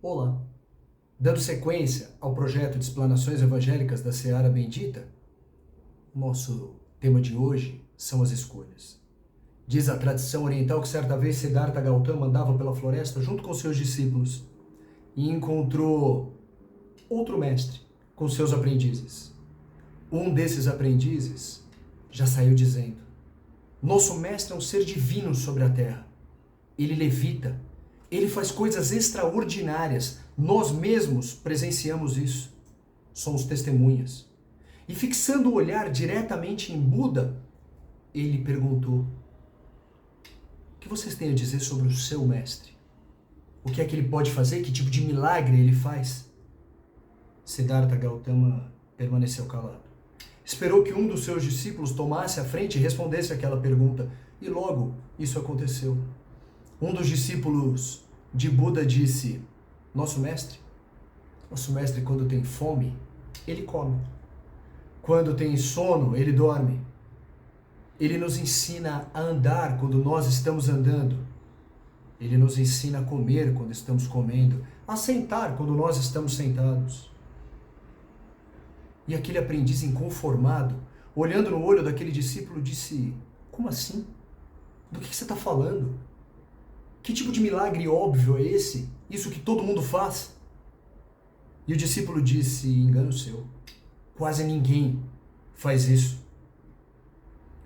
Olá! Dando sequência ao projeto de explanações evangélicas da Seara Bendita, nosso tema de hoje são as escolhas. Diz a tradição oriental que certa vez Siddhartha Gautama andava pela floresta junto com seus discípulos e encontrou outro mestre com seus aprendizes. Um desses aprendizes já saiu dizendo: nosso mestre é um ser divino sobre a terra. Ele levita. Ele faz coisas extraordinárias. Nós mesmos presenciamos isso. Somos testemunhas. E fixando o olhar diretamente em Buda, ele perguntou: o que vocês têm a dizer sobre o seu mestre? O que é que ele pode fazer? Que tipo de milagre ele faz? Siddhartha Gautama permaneceu calado. Esperou que um dos seus discípulos tomasse a frente e respondesse aquela pergunta. E logo isso aconteceu. Um dos discípulos de Buda disse: nosso mestre, quando tem fome, ele come. Quando tem sono, ele dorme. Ele nos ensina a andar quando nós estamos andando. Ele nos ensina a comer quando estamos comendo, a sentar quando nós estamos sentados. E aquele aprendiz inconformado, olhando no olho daquele discípulo, disse: como assim? Do que você está falando? Que tipo de milagre óbvio é esse? Isso que todo mundo faz? E o discípulo disse: engano seu. Quase ninguém faz isso.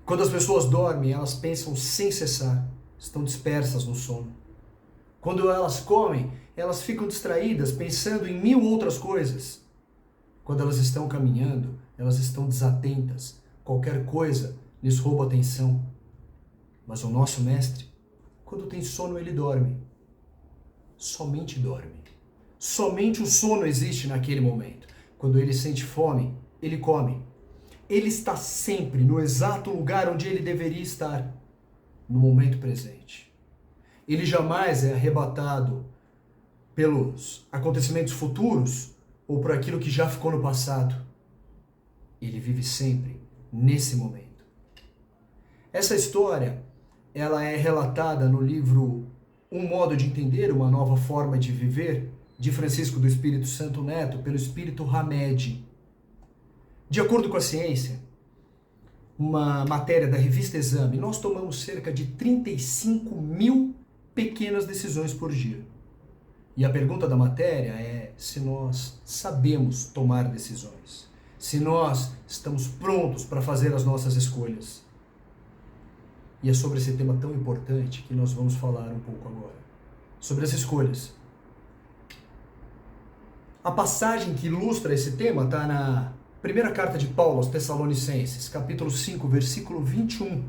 Quando as pessoas dormem, elas pensam sem cessar. Estão dispersas no sono. Quando elas comem, elas ficam distraídas, pensando em mil outras coisas. Quando elas estão caminhando, elas estão desatentas. Qualquer coisa lhes rouba atenção. Mas o nosso mestre, quando tem sono, ele dorme. Somente dorme. Somente o sono existe naquele momento. Quando ele sente fome, ele come. Ele está sempre no exato lugar onde ele deveria estar, no momento presente. Ele jamais é arrebatado pelos acontecimentos futuros ou por aquilo que já ficou no passado. Ele vive sempre nesse momento. Essa história, ela é relatada no livro Um Modo de Entender, Uma Nova Forma de Viver, de Francisco do Espírito Santo Neto, pelo Espírito Hamed. De acordo com a ciência, uma matéria da revista Exame, nós tomamos cerca de 35 mil pequenas decisões por dia. E a pergunta da matéria é se nós sabemos tomar decisões, se nós estamos prontos para fazer as nossas escolhas. E é sobre esse tema tão importante que nós vamos falar um pouco agora. Sobre as escolhas. A passagem que ilustra esse tema está na primeira carta de Paulo aos Tessalonicenses, capítulo 5, versículo 21.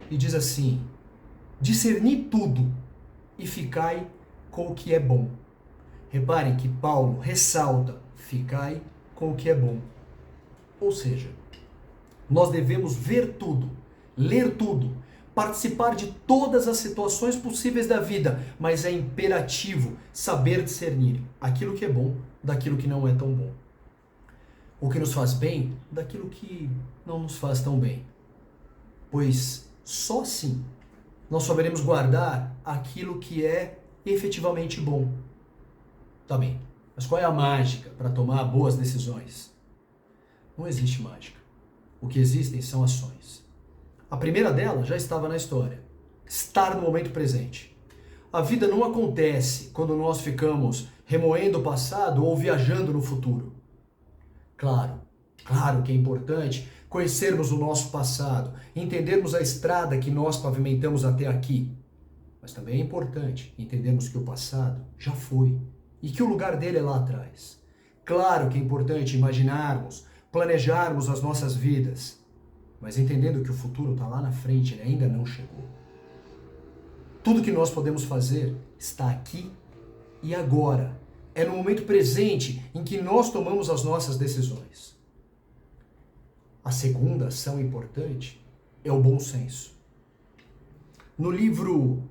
E diz assim: discerni tudo e ficai com o que é bom. Reparem que Paulo ressalta: ficai com o que é bom. Ou seja, nós devemos ver tudo, ler tudo, participar de todas as situações possíveis da vida, mas é imperativo saber discernir aquilo que é bom daquilo que não é tão bom. O que nos faz bem daquilo que não nos faz tão bem. Pois só assim nós saberemos guardar aquilo que é efetivamente bom. Tá bem, mas qual é a mágica para tomar boas decisões? Não existe mágica. O que existem são ações. A primeira delas já estava na história. Estar no momento presente. A vida não acontece quando nós ficamos remoendo o passado ou viajando no futuro. Claro que é importante conhecermos o nosso passado, entendermos a estrada que nós pavimentamos até aqui. Mas também é importante entendermos que o passado já foi e que o lugar dele é lá atrás. Claro que é importante imaginarmos, planejarmos as nossas vidas, mas entendendo que o futuro está lá na frente, ele ainda não chegou. Tudo que nós podemos fazer está aqui e agora. É no momento presente em que nós tomamos as nossas decisões. A segunda ação importante é o bom senso. No livro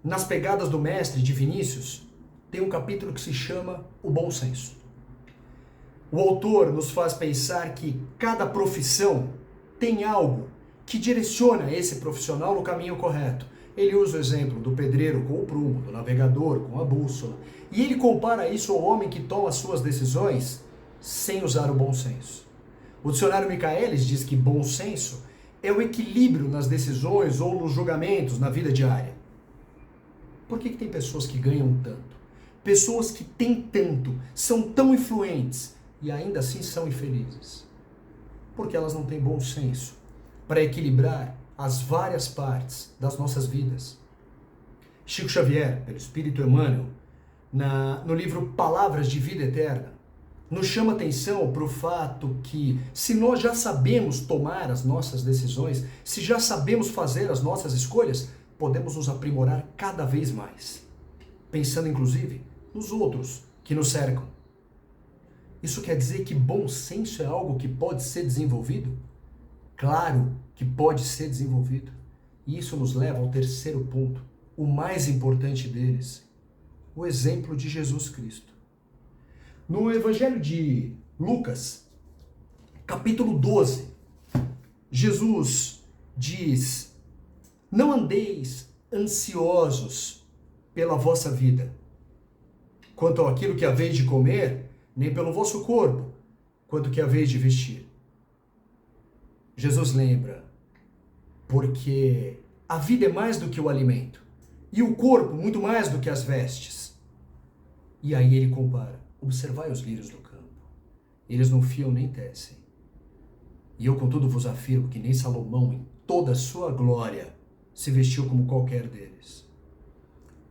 Nas Pegadas do Mestre, de Vinícius, tem um capítulo que se chama O Bom Senso. O autor nos faz pensar que cada profissão tem algo que direciona esse profissional no caminho correto. Ele usa o exemplo do pedreiro com o prumo, do navegador com a bússola, e ele compara isso ao homem que toma suas decisões sem usar o bom senso. O dicionário Michaelis diz que bom senso é o equilíbrio nas decisões ou nos julgamentos na vida diária. Por que tem pessoas que ganham tanto? Pessoas que têm tanto, são tão influentes e ainda assim são infelizes? Porque elas não têm bom senso para equilibrar as várias partes das nossas vidas. Chico Xavier, pelo Espírito Emmanuel, no livro Palavras de Vida Eterna, nos chama atenção para o fato que, se nós já sabemos tomar as nossas decisões, se já sabemos fazer as nossas escolhas, podemos nos aprimorar cada vez mais, pensando inclusive nos outros que nos cercam. Isso quer dizer que bom senso é algo que pode ser desenvolvido? Claro que pode ser desenvolvido. E isso nos leva ao terceiro ponto, o mais importante deles, o exemplo de Jesus Cristo. No Evangelho de Lucas, capítulo 12, Jesus diz: não andeis ansiosos pela vossa vida, quanto àquilo que haveis de comer, nem pelo vosso corpo, quanto que haveis de vestir. Jesus lembra, porque a vida é mais do que o alimento, e o corpo muito mais do que as vestes. E aí ele compara: observai os lírios do campo, eles não fiam nem tecem. E eu, contudo, vos afirmo que nem Salomão, em toda a sua glória, se vestiu como qualquer deles.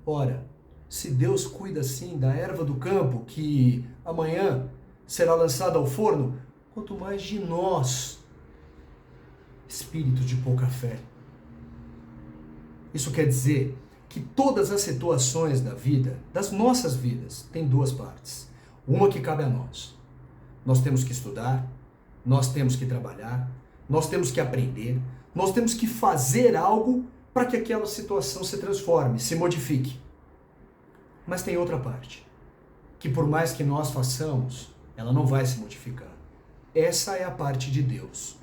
Ora, se Deus cuida assim da erva do campo, que amanhã será lançada ao forno, quanto mais de nós, espíritos de pouca fé. Isso quer dizer que todas as situações da vida, das nossas vidas, têm duas partes. Uma que cabe a nós. Nós temos que estudar, nós temos que trabalhar, nós temos que aprender, nós temos que fazer algo para que aquela situação se transforme, se modifique. Mas tem outra parte, que por mais que nós façamos, ela não vai se modificar. Essa é a parte de Deus.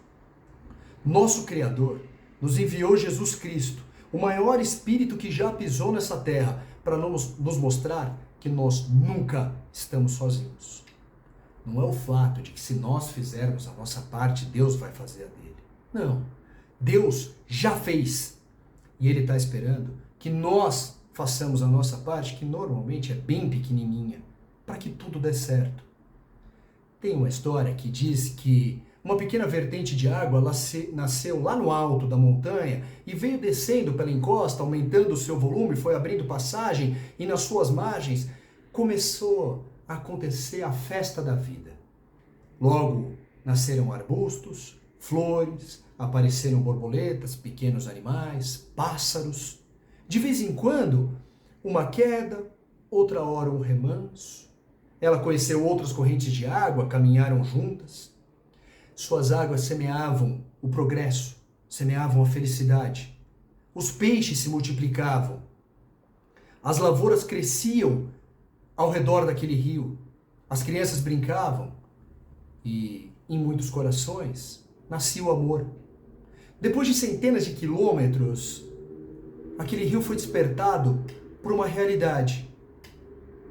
Nosso Criador nos enviou Jesus Cristo, o maior Espírito que já pisou nessa terra, para nos mostrar que nós nunca estamos sozinhos. Não é o fato de que se nós fizermos a nossa parte, Deus vai fazer a dele. Não. Deus já fez. E Ele está esperando que nós façamos a nossa parte, que normalmente é bem pequenininha, para que tudo dê certo. Tem uma história que diz que uma pequena vertente de água nasceu lá no alto da montanha e veio descendo pela encosta, aumentando o seu volume, foi abrindo passagem e nas suas margens começou a acontecer a festa da vida. Logo nasceram arbustos, flores, apareceram borboletas, pequenos animais, pássaros. De vez em quando, uma queda, outra hora um remanso. Ela conheceu outras correntes de água, caminharam juntas. Suas águas semeavam o progresso, semeavam a felicidade. Os peixes se multiplicavam. As lavouras cresciam ao redor daquele rio. As crianças brincavam. E em muitos corações nascia o amor. Depois de centenas de quilômetros, aquele rio foi despertado por uma realidade.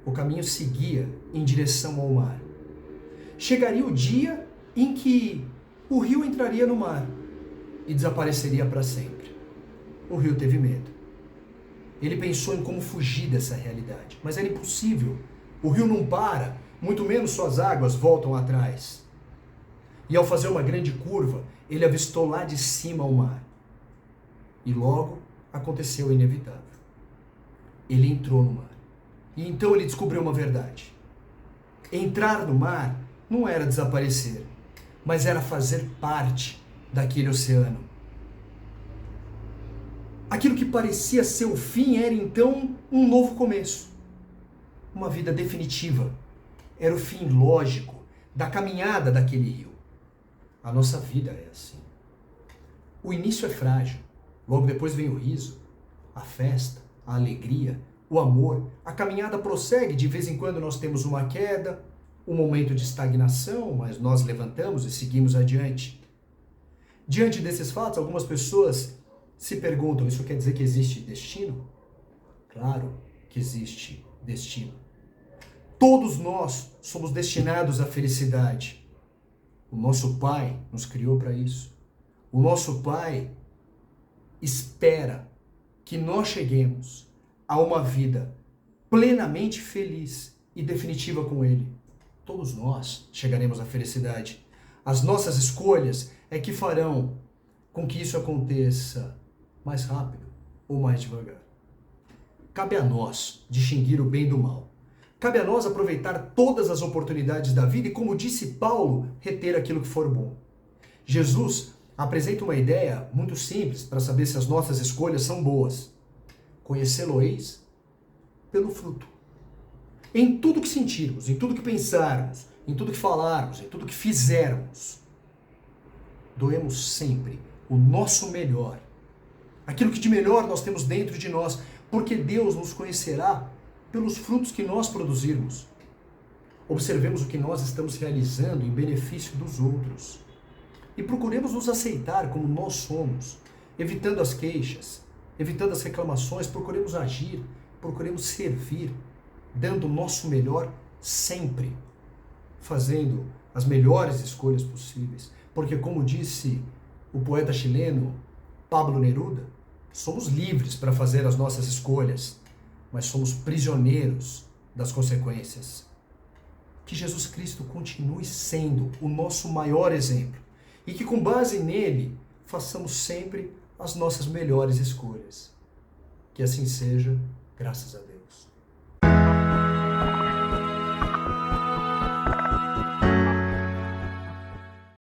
O caminho seguia em direção ao mar. Chegaria o dia em que o rio entraria no mar e desapareceria para sempre. O rio teve medo. Ele pensou em como fugir dessa realidade, mas era impossível. O rio não para, muito menos suas águas voltam atrás. E ao fazer uma grande curva, ele avistou lá de cima o mar. E logo aconteceu o inevitável. Ele entrou no mar. E então ele descobriu uma verdade. Entrar no mar não era desaparecer, mas era fazer parte daquele oceano. Aquilo que parecia ser o fim era então um novo começo. Uma vida definitiva. Era o fim lógico da caminhada daquele rio. A nossa vida é assim. O início é frágil. Logo depois vem o riso, a festa, a alegria, o amor. A caminhada prossegue. De vez em quando nós temos uma queda, um momento de estagnação, mas nós levantamos e seguimos adiante. Diante desses fatos, algumas pessoas Se perguntam, isso quer dizer que existe destino? Claro que existe destino. Todos nós somos destinados à felicidade. O nosso Pai nos criou para isso. O nosso Pai espera que nós cheguemos a uma vida plenamente feliz e definitiva com Ele. Todos nós chegaremos à felicidade. As nossas escolhas é que farão com que isso aconteça mais rápido ou mais devagar. Cabe a nós distinguir o bem do mal. Cabe a nós aproveitar todas as oportunidades da vida e, como disse Paulo, reter aquilo que for bom. Jesus apresenta uma ideia muito simples para saber se as nossas escolhas são boas. Conhecê-lo-eis pelo fruto. Em tudo que sentirmos, em tudo que pensarmos, em tudo que falarmos, em tudo que fizermos, doemos sempre o nosso melhor, aquilo que de melhor nós temos dentro de nós, porque Deus nos conhecerá pelos frutos que nós produzirmos. Observemos o que nós estamos realizando em benefício dos outros e procuremos nos aceitar como nós somos, evitando as queixas, evitando as reclamações, procuremos agir, procuremos servir, dando o nosso melhor sempre, fazendo as melhores escolhas possíveis, porque, como disse o poeta chileno Pablo Neruda, somos livres para fazer as nossas escolhas, mas somos prisioneiros das consequências. Que Jesus Cristo continue sendo o nosso maior exemplo e que, com base nele, façamos sempre as nossas melhores escolhas. Que assim seja, graças a Deus.